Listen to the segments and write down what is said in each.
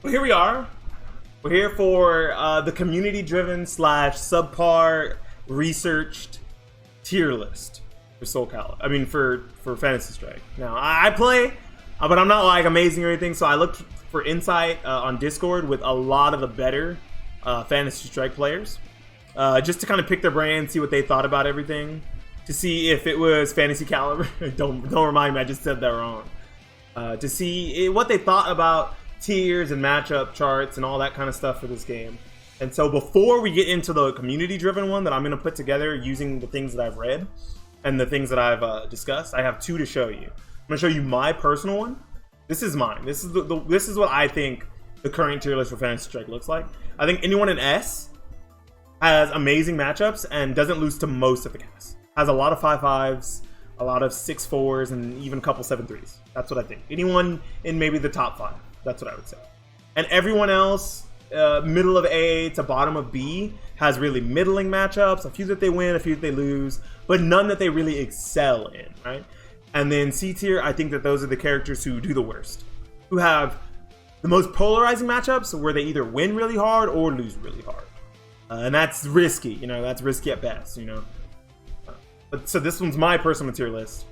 Well, here we are. We're here for the community-driven / subpar researched tier list for Soul Calibur. I mean, for Fantasy Strike. Now, I play, but I'm not like amazing or anything. So I looked for insight on Discord with a lot of the better Fantasy Strike players, just to kind of pick their brain, see what they thought about everything, to see if it was Fantasy Caliber. don't remind me, I just said that wrong. To see what they thought about tiers and matchup charts and all that kind of stuff for this game. And so before we get into the community driven one that I'm going to put together using the things that I've read and the things that I've discussed, I have two to show you. I'm going to show you my personal one. This is mine. This is this is what I think the current tier list for Fantasy Strike looks like. I think anyone in S has amazing matchups and doesn't lose to most of the cast. Has a lot of 5-5s, a lot of 6-4s, and even a couple 7-3s. That's what I think. Anyone in maybe the top 5. That's what I would say. And everyone else, middle of A to bottom of B, has really middling matchups. A few that they win, a few that they lose, but none that they really excel in, right? And then C tier, I think that those are the characters who do the worst, who have the most polarizing matchups where they either win really hard or lose really hard. And that's risky, you know, that's risky at best, you know. But so this one's my personal tier list.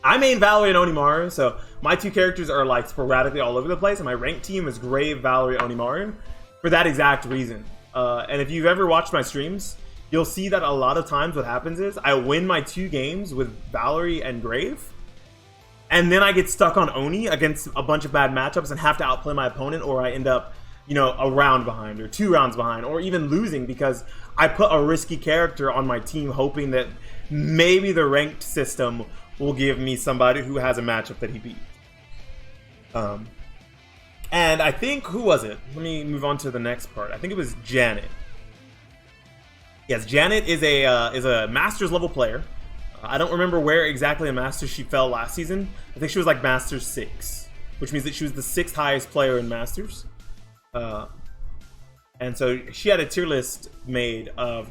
I main Valerie and Onimaru, so my two characters are like sporadically all over the place, and my ranked team is Grave, Valerie, Onimaru for that exact reason. And if you've ever watched my streams, you'll see that a lot of times what happens is I win my 2 games with Valerie and Grave, and then I get stuck on Oni against a bunch of bad matchups and have to outplay my opponent, or I end up, you know, a round behind or 2 rounds behind, or even losing because I put a risky character on my team hoping that maybe the ranked system will give me somebody who has a matchup that he beat. And I think, who was it? Let me move on to the next part. I think it was Janet. Yes, Janet is a Masters level player. I don't remember where exactly in Masters she fell last season. I think she was like Masters 6, which means that she was the 6th highest player in Masters. And so she had a tier list made of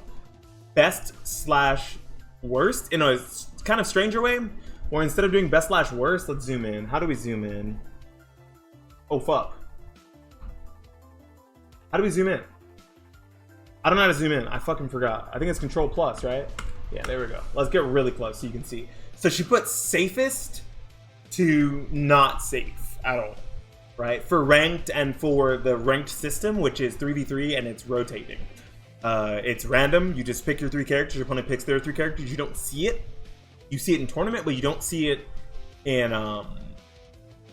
best / worst in a kind of stranger way, or instead of doing best / worst, let's zoom in. How do we zoom in? Oh fuck. How do we zoom in? I don't know how to zoom in. I fucking forgot. I think it's Control Plus, right? Yeah, there we go. Let's get really close so you can see. So she put safest to not safe at all, right? For ranked and for the ranked system, which is 3v3 and it's rotating. It's random. You just pick your 3 characters. Your opponent picks their 3 characters. You don't see it. You see it in tournament, but you don't see it in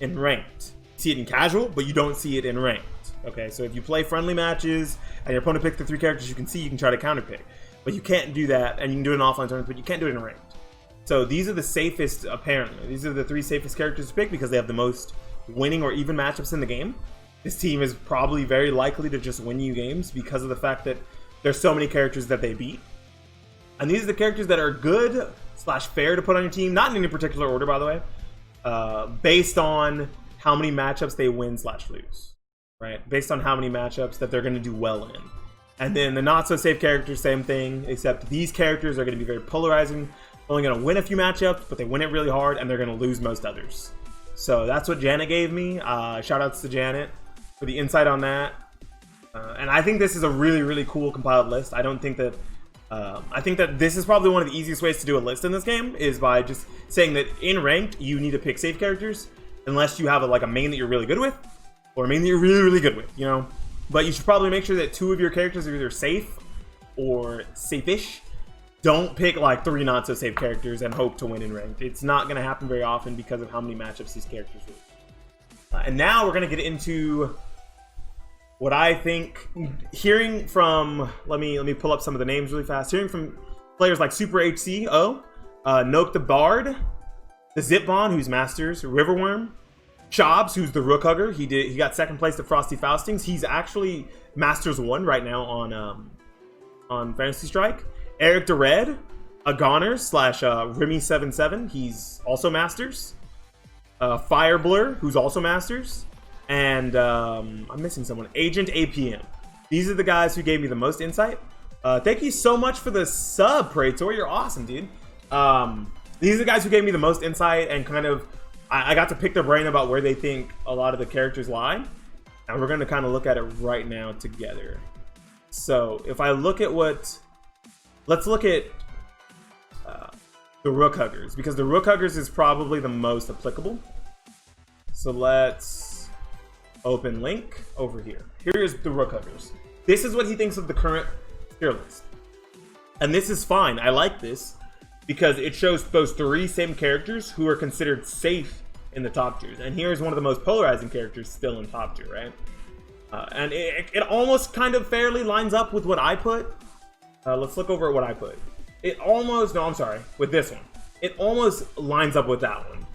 ranked. You see it in casual, but you don't see it in ranked. Okay, so if you play friendly matches and your opponent picks the 3 characters you can see, you can try to counterpick. But you can't do that, and you can do it in offline tournaments, but you can't do it in ranked. So these are the safest, apparently. These are the 3 safest characters to pick because they have the most winning or even matchups in the game. This team is probably very likely to just win you games because of the fact that there's so many characters that they beat. And these are the characters that are good / fair to put on your team, not in any particular order, by the way, based on how many matchups they win / lose, right? Based on how many matchups that they're going to do well in. And then the not so safe characters, same thing, except these characters are going to be very polarizing. Only going to win a few matchups, but they win it really hard, and they're going to lose most others. So that's what Janet gave me. Shout outs to Janet for the insight on that. And I think this is a really, really cool compiled list. I don't think that I think that this is probably one of the easiest ways to do a list in this game, is by just saying that in ranked you need to pick safe characters unless you have like a main that you're really good with, or a main that you're really, really good with, you know. But you should probably make sure that 2 of your characters are either safe or safe-ish. Don't pick like 3 not so safe characters and hope to win in ranked. It's not going to happen very often because of how many matchups these characters lose. And now we're going to get into what I think, hearing from, let me pull up some of the names really fast. Hearing from players like Super HCO, Nope the Bard, the Zipbon, who's Masters, Riverworm, Chobs, who's the Rook Hugger. He got 2nd place at Frosty Faustings. He's actually Masters 1 right now on Fantasy Strike. Eric the Red, a Goner / Remy77. He's also Masters. Fire Blur, who's also Masters. And I'm missing someone. Agent APM. These are the guys who gave me the most insight. Thank you so much for the sub, Praetor. You're awesome, dude. These are the guys who gave me the most insight, and kind of I got to pick their brain about where they think a lot of the characters lie. And we're going to kind of look at it right now together. So if I look at what... Let's look at the Rook Huggers, because the Rook Huggers is probably the most applicable. So let's open link over here. Here's the Rook Huggers. This is what he thinks of the current tier list. And this is fine. I like this because it shows those 3 same characters who are considered safe in the top tiers. And here's one of the most polarizing characters still in top tier, right? And it almost kind of fairly lines up with what I put. Let's look over at what I put. It almost, no, I'm sorry, with this one. It almost lines up with that one.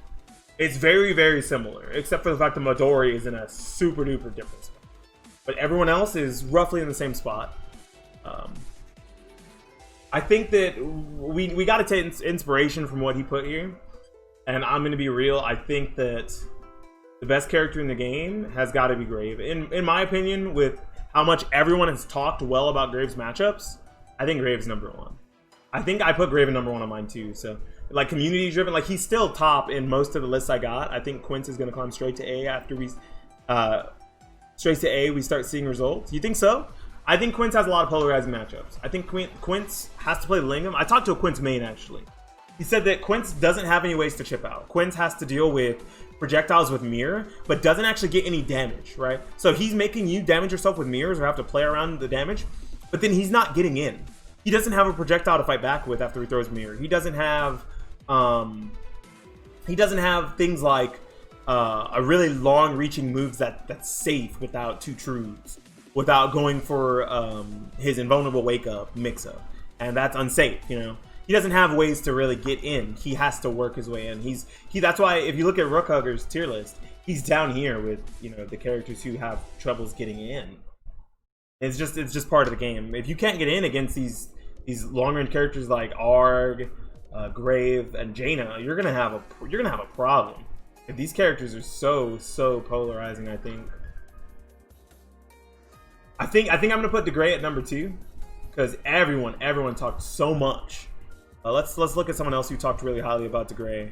It's very, very similar, except for the fact that Midori is in a super duper different spot. But everyone else is roughly in the same spot. I think that we got to take inspiration from what he put here. And I'm going to be real, I think that the best character in the game has got to be Grave. In my opinion, with how much everyone has talked well about Grave's matchups, I think Grave's #1. I think I put Grave #1 on mine too. So, like, community driven, like, he's still top in most of the lists I got. I think Quince is going to climb straight to A after we start seeing results. You think so? I think Quince has a lot of polarizing matchups. I think Quince has to play Lingam. I talked to a Quince main actually. He said that Quince doesn't have any ways to chip out. Quince has to deal with projectiles with mirror, but doesn't actually get any damage, right? So he's making you damage yourself with mirrors or have to play around the damage, but then he's not getting in. He doesn't have a projectile to fight back with after he throws mirror. He doesn't have things like a really long-reaching moves that's safe without 2 truths, without going for his invulnerable wake-up mix-up, and that's unsafe, you know? He doesn't have ways to really get in. He has to work his way in. That's why if you look at Rook Huggers tier list, he's down here with, you know, the characters who have troubles getting in. It's just part of the game. If you can't get in against these long-range characters like Arg, Grave, and Jaina, you're gonna have a problem. If these characters are so polarizing, I think I'm gonna put DeGray at #2 because everyone talked so much. Let's look at someone else who talked really highly about DeGray.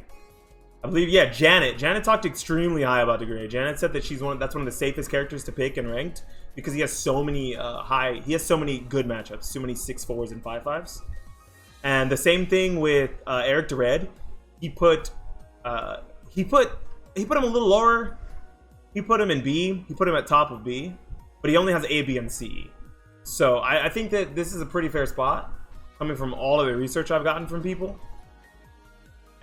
I believe, yeah, Janet. Janet talked extremely high about DeGray. Janet said that that's one of the safest characters to pick in ranked because he has so many good matchups, so many 6-4s and 5-5s. And the same thing with Eric DeRed. He put him a little lower. He put him in B. He put him at top of B, but he only has A, B, and C. So I think that this is a pretty fair spot coming from all of the research I've gotten from people.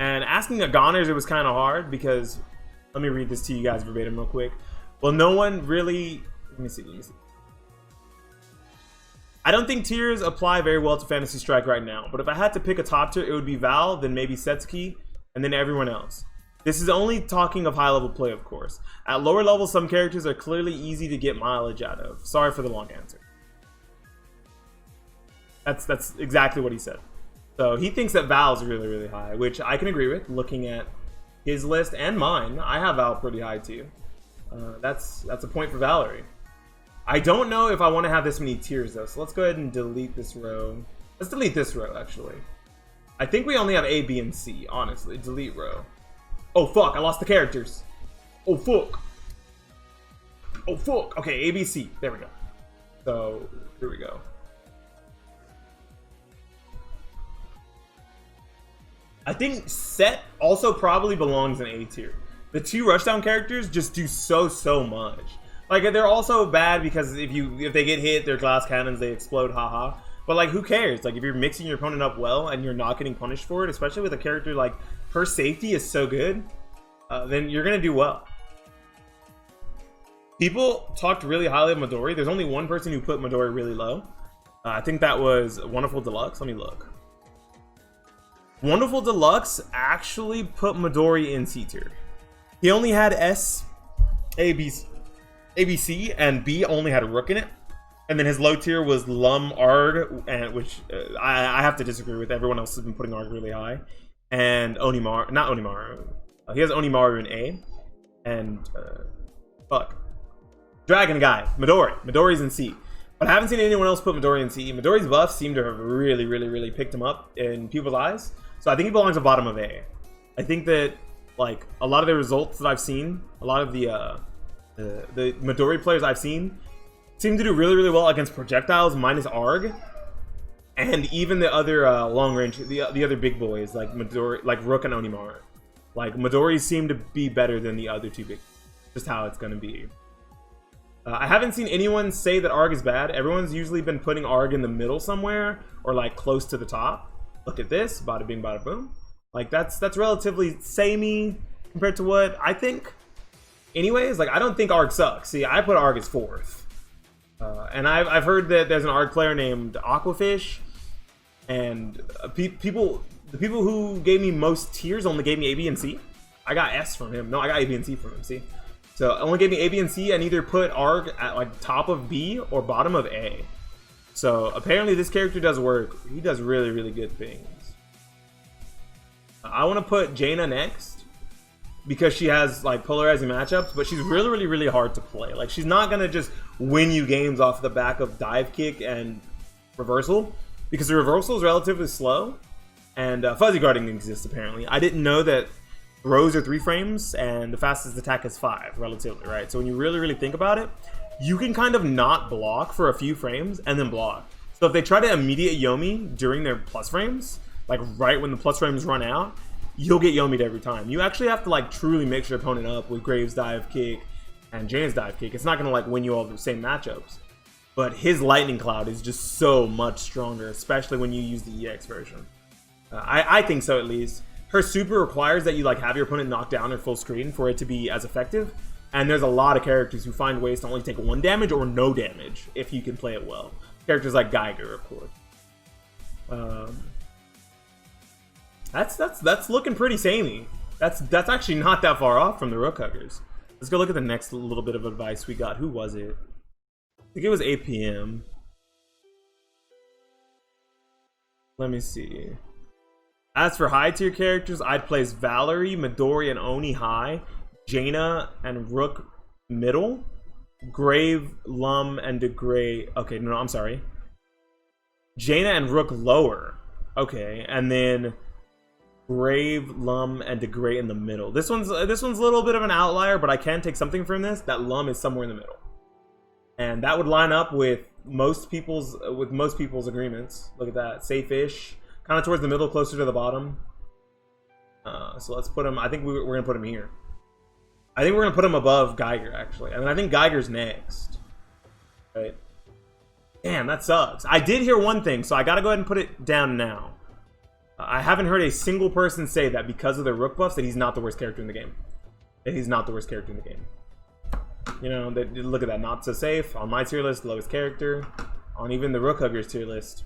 And asking the Goners, it was kind of hard because, let me read this to you guys verbatim real quick. Well, no one really, let me see. I don't think tiers apply very well to Fantasy Strike right now, but if I had to pick a top tier, it would be Val, then maybe Setsuki, and then everyone else. This is only talking of high level play, of course. At lower levels, some characters are clearly easy to get mileage out of. Sorry for the long answer. That's exactly what he said. So he thinks that Val's really, really high, which I can agree with. Looking at his list and mine, I have Val pretty high too. That's a point for Valerie. I don't know if I want to have this many tiers though, so let's go ahead and delete this row. Let's delete this row actually. I think we only have A, B, and C, honestly. Delete row. Oh fuck, I lost the characters. Oh fuck. Oh fuck. Okay, A, B, C. There we go. So here we go. I think Set also probably belongs in A tier. The 2 rushdown characters just do so much. Like, they're also bad because if they get hit, they're glass cannons, they explode, haha. But like, who cares? Like, if you're mixing your opponent up well and you're not getting punished for it, especially with a character like her safety is so good, then you're gonna do well. People talked really highly of Midori. There's only one person who put Midori really low. I think that was Wonderful Deluxe. Let me look. Wonderful Deluxe actually put Midori in C tier. He only had S, A, B, C, and B only had a Rook in it. And then his low tier was Lum, Arg, and which I have to disagree with. Everyone else has been putting Arg really high. And Onimaru, not Onimaru. He has Onimaru in A. And, fuck. Dragon Guy, Midori. Midori's in C. But I haven't seen anyone else put Midori in C. Midori's buffs seem to have really picked him up in people's eyes. So I think he belongs at bottom of A. I think that, like, a lot of the results that I've seen, a lot of the The Midori players I've seen seem to do really, really well against projectiles minus ARG, and even the other long range, the other big boys like Midori, like Rook and Onimaru. Like Midori seem to be better than the other two big. Just how it's gonna be. I haven't seen anyone say that ARG is bad. Everyone's usually been putting ARG in the middle somewhere or like close to the top. Look at this, bada bing, bada boom. Like that's relatively samey compared to what I think. Anyways, like I don't think ARG sucks. See, I put ARG as 4th. And I've heard that there's an ARG player named Aquafish, and the people who gave me most tiers only gave me A, B, and C. I got S from him. No, I got A, B, and C from him. See, so only gave me A, B, and C, and either put ARG at like top of B or bottom of A. So apparently this character does work. He does really, really good things. I want to put Jaina next because she has like polarizing matchups, but she's really, really, really hard to play. Like she's not gonna just win you games off the back of dive kick and reversal, because the reversal is relatively slow, and fuzzy guarding exists apparently. I didn't know that throws are 3 frames and the fastest attack is 5 relatively, right? So when you really, really think about it, you can kind of not block for a few frames and then block. So if they try to immediate Yomi during their plus frames, like right when the plus frames run out, you'll get Yomi'd every time. You actually have to like truly mix your opponent up with Graves' dive kick and Jane's dive kick. It's not gonna like win you all the same matchups, but his lightning cloud is just so much stronger, especially when you use the EX version. I think so, at least. Her super requires that you like have your opponent knocked down or full screen for it to be as effective. And there's a lot of characters who find ways to only take 1 damage or no damage if you can play it well. Characters like Geiger, of course. That's looking pretty samey. That's actually not that far off from the Rook Huggers. Let's go look at the next little bit of advice we got. Who was it? I think it was APM. Let me see. As for high tier characters, I'd place Valerie, Midori, and Oni high, Jaina and Rook middle, Grave, Lum, and DeGray. Okay, no, I'm sorry. Jaina and Rook lower. Okay, and then Grave, Lum, and DeGray in the middle. This one's a little bit of an outlier, but I can take something from this. That Lum is somewhere in the middle, and that would line up with most people's agreements. Look at that, safe-ish, kind of towards the middle, closer to the bottom. So let's put him. I think we're gonna put him here. I think we're gonna put him above Geiger actually, and I think Geiger's next. Right? Damn, that sucks. I did hear one thing, so I gotta go ahead and put it down now. I haven't heard a single person say that because of their Rook buffs that he's not the worst character in the game. That he's not the worst character in the game. You know, look at that. Not so safe. On my tier list, lowest character. On even the Rook Huggers tier list,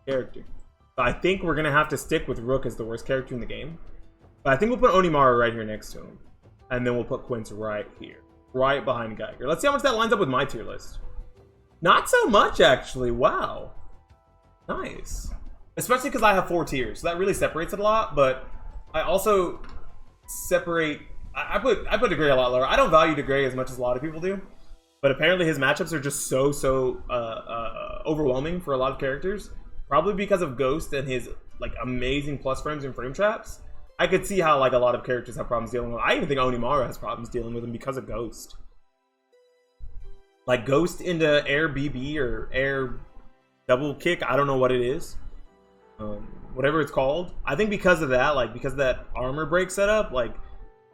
character. So I think we're going to have to stick with Rook as the worst character in the game. But I think we'll put Onimaru right here next to him. And then we'll put Quince right here. Right behind Geiger. Let's see how much that lines up with my tier list. Not so much, actually. Wow. Nice. Especially because I have 4 tiers, so that really separates it a lot. But I also separate. I put DeGray a lot lower. I don't value DeGray as much as a lot of people do, but apparently his matchups are just so overwhelming for a lot of characters. Probably because of Ghost and his like amazing plus frames and frame traps. I could see how like a lot of characters have problems dealing with him. I even think Onimaru has problems dealing with him because of Ghost. Like Ghost into air BB or air double kick. I don't know what it is. Whatever it's called. I think because of that, like because of that armor break setup, like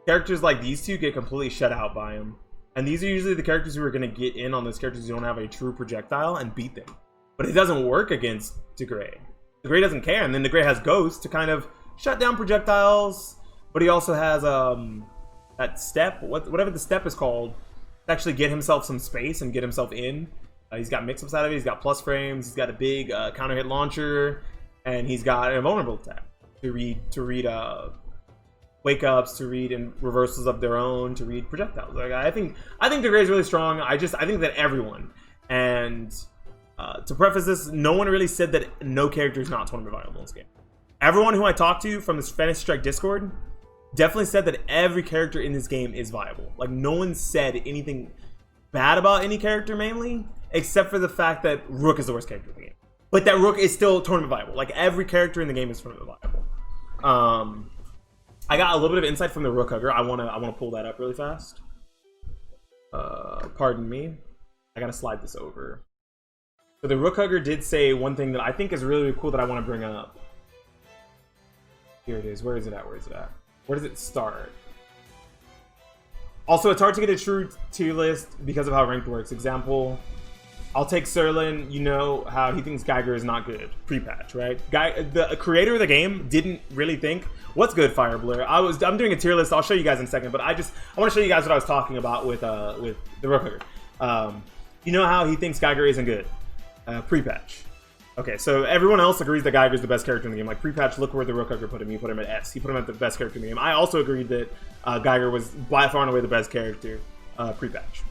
characters like these two get completely shut out by him. And these are usually the characters who are going to get in on those characters who don't have a true projectile and beat them. But it doesn't work against DeGray. DeGray doesn't care, and then DeGray has Ghost to kind of shut down projectiles, but he also has that step, whatever the step is called, to actually get himself some space and get himself in. He's got mix-ups out of it, he's got plus frames, he's got a big counter hit launcher, and he's got an invulnerable attack to read wake ups, to read in reversals of their own, to read projectiles. Like I think DeGray is really strong. I think that everyone, and to preface this, no one really said that no character is not tournament viable in this game. Everyone who I talked to from this Fantasy Strike Discord definitely said that every character in this game is viable. Like no one said anything bad about any character mainly, except for the fact that Rook is the worst character in the game. But that Rook is still tournament viable. Like every character in the game is tournament viable. I got a little bit of insight from the Rook Hugger. I wanna pull that up really fast. Pardon me. I gotta slide this over. So the Rook Hugger did say one thing that I think is really, really cool that I want to bring up. Here it is. Where is it at? Where is it at? Where does it start? Also, it's hard to get a true tier list because of how ranked works. Example, I'll take Serlin. You know how he thinks Geiger is not good pre-patch, right? The creator of the game didn't really think what's good. Fire Blur. I'm doing a tier list. I'll show you guys in a second, but I want to show you guys what I was talking about with the Rook Hugger. You know how he thinks Geiger isn't good pre-patch. Okay, so everyone else agrees that Geiger's the best character in the game. Like pre-patch, look where the Rook Hugger put him. He put him at S. He put him at the best character in the game. I also agreed that Geiger was by far and away the best character pre-patch.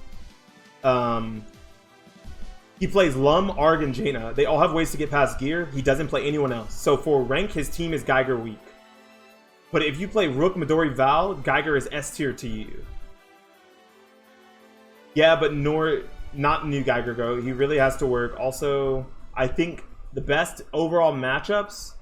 He plays Lum, Arg, and Jaina. They all have ways to get past gear. He doesn't play anyone else. So for rank, his team is Geiger weak. But if you play Rook, Midori, Val, Geiger is S tier to you. Yeah, but not new Geiger go. He really has to work. Also, I think the best overall matchups,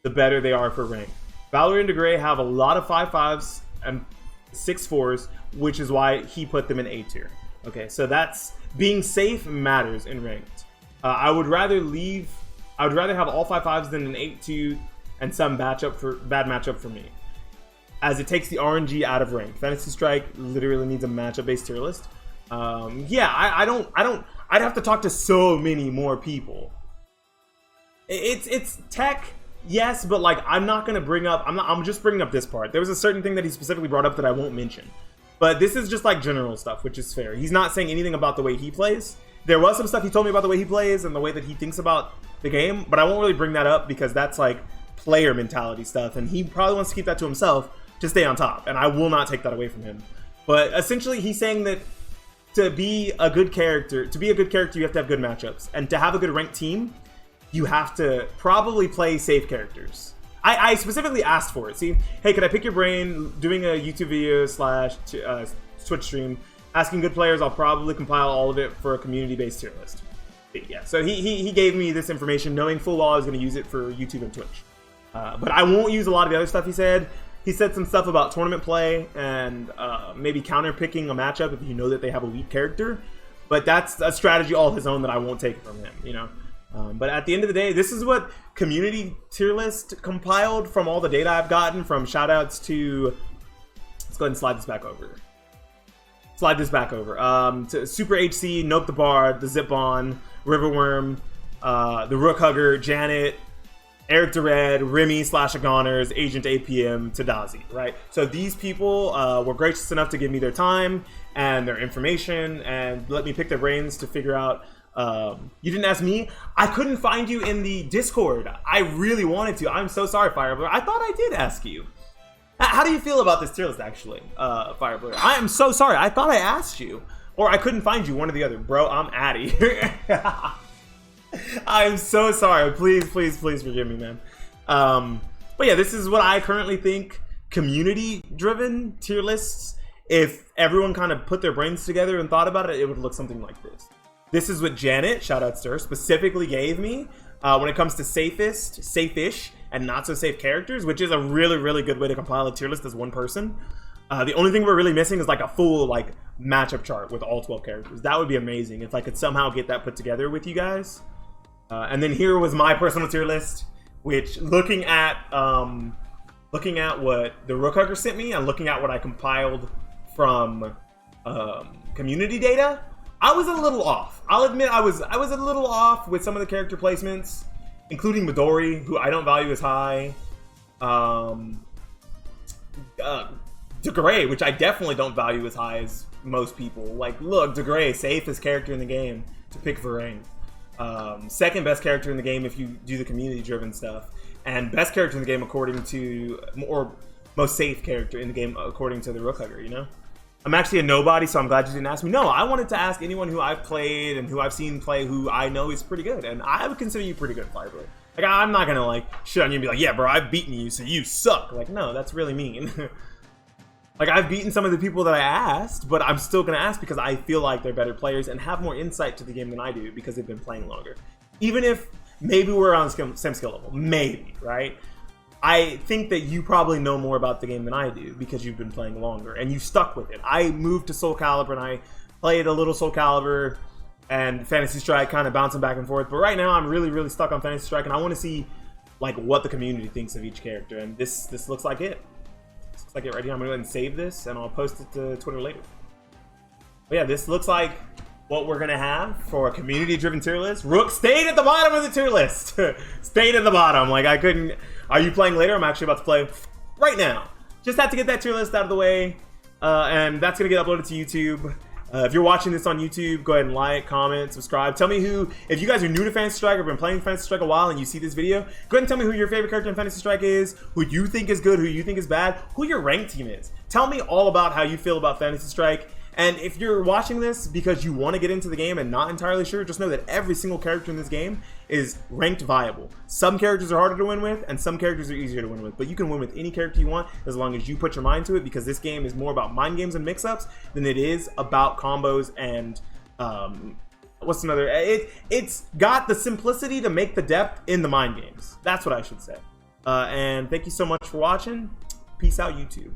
the better they are for rank. Valor and DeGray have a lot of 5-5s and 6-4s, which is why he put them in A tier. Okay, so that's being safe matters in ranked. I would rather have all 5-5s than an 8-2 and some bad matchup for me, as it takes the RNG out of rank. Fantasy Strike literally needs a matchup based tier list. Yeah, I'd have to talk to so many more people. It's tech, yes, but like I'm just bringing up this part. There was a certain thing that he specifically brought up that I won't mention. But this is just like general stuff, which is fair. He's not saying anything about the way he plays. There was some stuff he told me about the way he plays and the way that he thinks about the game, but I won't really bring that up because that's like player mentality stuff, and he probably wants to keep that to himself to stay on top, and I will not take that away from him. But essentially, he's saying that to be a good character, you have to have good matchups, and to have a good ranked team, you have to probably play safe characters. I specifically asked for it. See, hey, could I pick your brain? Doing a YouTube video / Twitch stream, asking good players. I'll probably compile all of it for a community-based tier list. Yeah, so he gave me this information, knowing full well I was going to use it for YouTube and Twitch. But I won't use a lot of the other stuff he said. He said some stuff about tournament play and maybe counter picking a matchup if you know that they have a weak character. But that's a strategy all his own that I won't take from him, you know. But at the end of the day, this is what community tier list compiled from all the data I've gotten from shoutouts to. Let's go ahead and slide this back over. To Super HC, Nope the Bard, the Zip-On, Riverworm, the Rook Hugger, Janet, Eric DeRed, Remy /Agoners, Agent APM, Tadazi, right? So these people were gracious enough to give me their time and their information and let me pick their brains to figure out. You didn't ask me. I couldn't find you in the Discord. I really wanted to. I'm so sorry, Fireblur. I thought I did ask you. How do you feel about this tier list, actually, Fireblur? I am so sorry. I thought I asked you. Or I couldn't find you, one or the other. Bro, I'm Addy. I'm so sorry. Please forgive me, man. But yeah, this is what I currently think community-driven tier lists. If everyone kind of put their brains together and thought about it, it would look something like this. This is what Janet, shoutouts to her, specifically gave me when it comes to safe-ish, and not so safe characters, which is a really, really good way to compile a tier list as one person. The only thing we're really missing is like a full like matchup chart with all 12 characters. That would be amazing if I could somehow get that put together with you guys. And then here was my personal tier list, which looking at what the Rook Hugger sent me and looking at what I compiled from community data, I was a little off. I'll admit I was a little off with some of the character placements, including Midori, who I don't value as high. DeGray, which I definitely don't value as high as most people. Like, look, DeGray, safest character in the game to pick for rank. Second best character in the game if you do the community-driven stuff. And best character in the game according to, or most safe character in the game according to the Rook Hugger, you know? I'm actually a nobody, so I'm glad you didn't ask me. No, I wanted to ask anyone who I've played and who I've seen play who I know is pretty good. And I would consider you pretty good, Fireblur. Like, I'm not gonna, like, shit on you and be like, yeah, bro, I've beaten you, so you suck. Like, no, that's really mean. Like, I've beaten some of the people that I asked, but I'm still gonna ask because I feel like they're better players and have more insight to the game than I do because they've been playing longer. Even if maybe we're on the same skill level. Maybe, right? I think that you probably know more about the game than I do because you've been playing longer and you stuck with it. I moved to Soul Calibur and I played a little Soul Calibur and Fantasy Strike, kind of bouncing back and forth. But right now, I'm really stuck on Fantasy Strike, and I want to see like what the community thinks of each character. And this looks like it. This looks like it right here. I'm gonna go ahead and save this, and I'll post it to Twitter later. But yeah, this looks like what we're gonna have for a community-driven tier list. Rook stayed at the bottom of the tier list. Stayed at the bottom. Like I couldn't. Are you playing later? I'm actually about to play right now. Just have to get that tier list out of the way, and that's gonna get uploaded to YouTube. If you're watching this on YouTube, go ahead and like, comment, subscribe. Tell me who, if you guys are new to Fantasy Strike or been playing Fantasy Strike a while and you see this video, go ahead and tell me who your favorite character in Fantasy Strike is, who you think is good, who you think is bad, who your rank team is. Tell me all about how you feel about Fantasy Strike. And if you're watching this because you want to get into the game and not entirely sure, just know that every single character in this game is ranked viable. Some characters are harder to win with, and some characters are easier to win with. But you can win with any character you want as long as you put your mind to it, because this game is more about mind games and mix-ups than it is about combos and what's another? It's got the simplicity to make the depth in the mind games. That's what I should say. And thank you so much for watching. Peace out, YouTube.